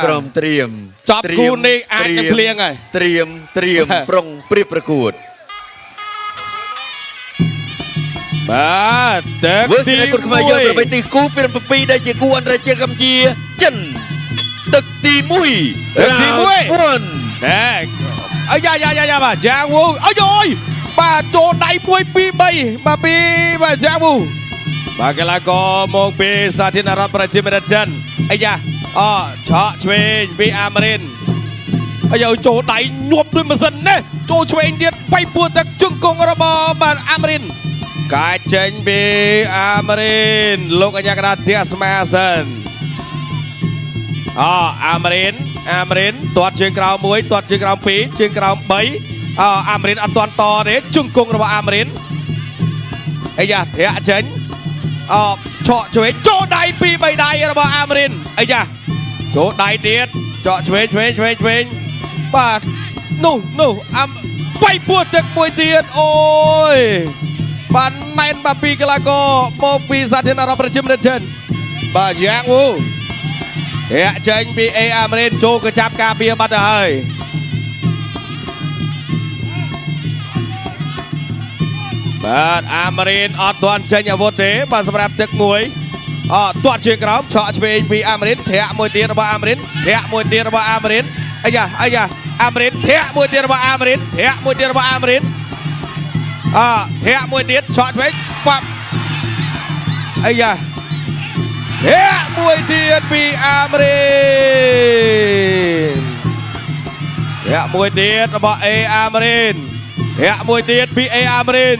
ក្រមត្រៀម ចប់គូនេះអាចនឹងភ្លៀងហើយ ត្រៀមប្រុងព្រៀបប្រកួត បាទទឹក វើ ទី ទីគុណខ្មែរយកប្របីទីគូពី7ដែលជាគូអន្តរជាតិកម្ពុជាចិនទឹកទី1 ទឹកទី1តែអាយ៉ាបាទយ៉ាងវូអាយយបាទចូលដៃ1 2 3បាទពីបាទយ៉ាងវូបាទកីឡាករមកពីសាធារណរដ្ឋប្រជាមានិតចិនអាយ៉ាឆក់ឆ្វេងពីអាមេរិនអាយចូលដៃញាប់ដោយម៉ាស៊ីនណាចូលឆ្វេងទៀតបៃពួរទឹកជង្គង់របស់បាទអាមេរិនកាយចេញពីអាមេរិនលោកអញ្ញាកណ្ដាលធាក់ស្មាសិនអាមេរិនទាត់ជើងក្រោម1ទាត់ជើងក្រោម2ជើងក្រោម3អាមេរិនអត់ទាន់តទេជង្គង់របស់អាមេរិនអាយ៉ាធាក់ចេញឆក់ឆ្វេងចូលដៃ2 3ដៃរបស់អាមេរិនអាយ៉ាចូលដៃទៀតឆក់ឆ្វេងបាទនោះបៃពួរទឹកមួយទៀតអូយបានណែនបាទពីកីឡាករមកពីសាធារណរដ្ឋប្រជាមានិតចិនបាទយ៉ាងវូធាក់ចេញពីអាមេរិនចូលកញ្ចាប់ការពារបាត់ទៅហើយបាទអាមេរិនអត់ទាន់ចេញអាវុធទេបាទសម្រាប់ទឹកមួយទាត់ជើងក្រោមឆក់ឆ្វេងពីអាមេរិនធាក់មួយទៀតរបស់អាមេរិនធាក់មួយទៀតរបស់អាមេរិនអាយ៉ាអាមេរិនធាក់មួយទៀតរបស់អាមេរិនធាក់មួយទៀតរបស់អាមេរិនធាក់មួយទៀតឆក់ឆ្វេងបាប់អាយ៉ាធាក់មួយទៀតពីអាមេរិនធាក់មួយទៀតរបស់អាមេរិនធាក់មួយទៀតពីអាមេរិន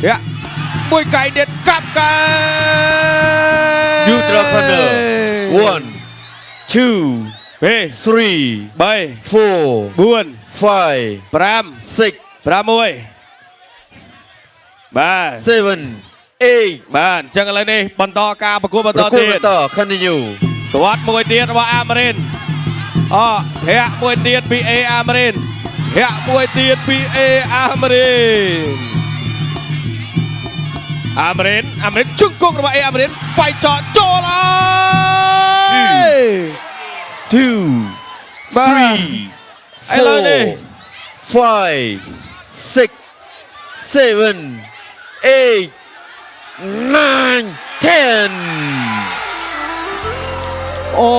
ធាក់មួយកៃទៀតកាប់កា Neutral corner 1 2 3 4 5 6 បាទ 7 8 បាទអញ្ចឹងឥឡូវនេះបន្តការប្រកួតបន្តទៀត continue ទាត់មួយទៀតរបស់អាមេរិនធាក់មួយទៀតពីអាមេរិនធាក់មួយទៀតពីអាមេរិនជង្គង់របស់អាមេរិនបាយចោចូលហើយ2 បាទឥឡូវនេះ 5 6 7 8 9 10អូ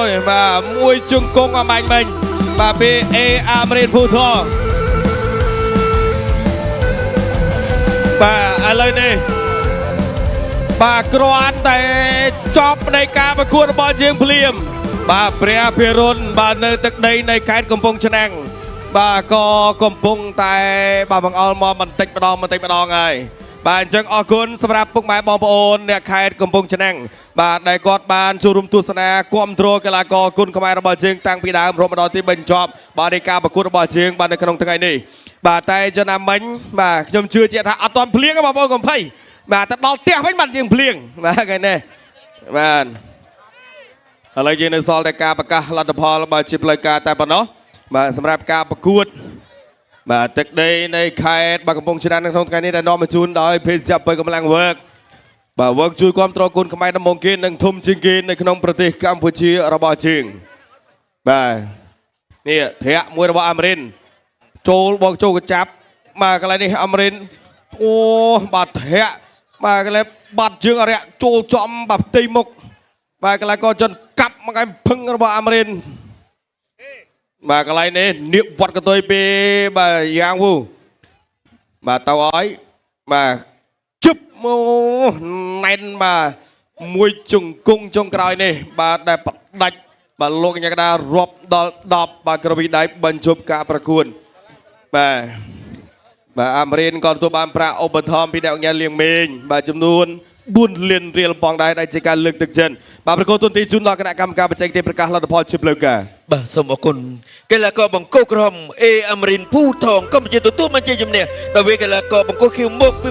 យបាទមួយជង្គង់អាមាញ់មិញបាទពីអាមេរិនភូថងបាទឥឡូវនេះបាទគ្រាន់តែចប់នៃការប្រកួតរបស់យើងភ្លាមបាទព្រះភិរុនបាទនៅទឹកដីនៃខេត្តកំពង់ឆ្នាំងបាទក៏កំពុងតែបាទបង្អល់មកបន្តិចម្ដងហើយបាទអញ្ចឹងអរគុណសម្រាប់ពុកម៉ែបងប្អូនអ្នកខេត្តកំពង់ឆ្នាំងបាទដែលគាត់បានចូលរួមទស្សនាគាំទ្រកីឡាករគុណខ្មែររបស់យើងតាំងពីដើមរហូតដល់ទីបញ្ចប់បាទនៃការប្រកួតរបស់យើងបាទនៅក្នុងថ្ងៃនេះបាទតែចំណាំមិញបាទខ្ញុំជឿជាក់ថាអត់ទាន់ភ្លៀងទេបងប្អូនកុំភ័យបាទទៅដល់ផ្ទះវិញបាទយើងភ្លៀងបាទថ្ងៃនេះបាទឥឡូវយើងនៅសល់តែការប្រកាសលទ្ធផលបាទជាផ្លូវការតែប៉ុណ្ណោះបាទសម្រាប់ការប្រកួតបាទទឹកដីនៃខេត្តបាទកំពង់ឆ្នាំងនៅក្នុងថ្ងៃនេះដែលនាំមកជូនដោយភេសជ្ជៈបើកម្លាំងវើកបាទវើកជួយគាំទ្រគុណខ្មែរដំបងគេនិងធំជាងគេនៅក្នុងប្រទេសកម្ពុជារបស់យើងបាទនេះធាក់មួយរបស់អាមេរិនចូលកញ្ចាប់បាទកន្លែងនេះអាមេរិនអូបាទធាក់បាទកន្លែងបាត់ជើងអរិយចូលចំបាទផ្ទៃមុខបាទកន្លែងក៏ជន់កាប់មកឯភឹងរបស់អាមេរិនបាទកន្លែងនេះនៀបវត្តកតុយពីបាទយ៉ាងវូបាទទៅឲ្យបាទជឹបណែនបាទមួយជង្គង់ចុងក្រោយនេះបាទដែលផ្ដាច់បាទលោកអញ្ញាកណ្ដាលរាប់ដល់10បាទក្រវីដៃបញ្ចប់ការប្រកួតបាទអាមេរិនក៏ទទួលបានប្រាក់ឧបត្ថម្ភពីអ្នកអង្គការលៀងមេងបាទចំនួន4 លានរៀលផងដែរដែលជាការលើកទឹកចិត្តបាទប្រកួតទូនទីជូនដល់គណៈកម្មការបច្ចេកទេសប្រកាសលទ្ធផលជាផ្លូវការបាទសូមអរគុណកីឡាករបង្គោលក្រហមអាមេរិនភូថងកម្ពុជាទទួលបានជ័យជំនះដោយវាកីឡាករបង្គោលខៀវមកពី